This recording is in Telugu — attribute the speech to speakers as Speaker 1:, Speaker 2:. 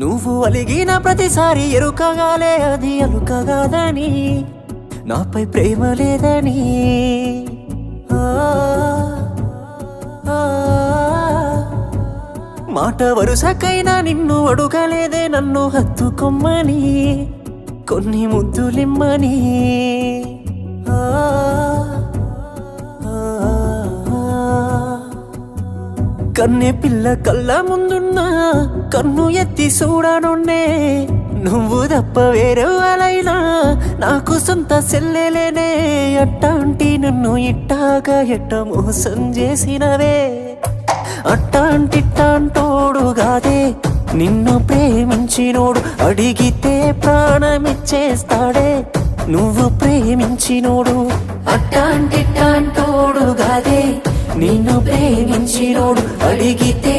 Speaker 1: నువ్వు అలిగిన ప్రతిసారి ఎరుకగాలే అది అలుకగాదని, నాపై ప్రేమ లేదని. మాట వరుసకైనా నిన్ను అడుగలేదే నన్ను హత్తుకొమ్మని, కొన్ని ముద్దులిమ్మని. కన్నె పిల్ల కళ్ళ ముందున్నా కన్ను ఎత్తి చూడనున్నే, నువ్వు తప్ప వేరెవరైనా నాకు సొంత సెల్లెలేనే. అట్టాంటి నన్ను ఇట్టాగా ఎట్ట మోసం చేసినవే, అట్టాంటిట్టాంటోడు కాదే నిన్ను ప్రేమించినోడు, అడిగితే ప్రాణమిచ్చేస్తాడే నువ్వు ప్రేమించినోడు. అట్టాంటిట్టాంటోడు కాదే నిన్ను ప్రేమించినోడు, అడిగితే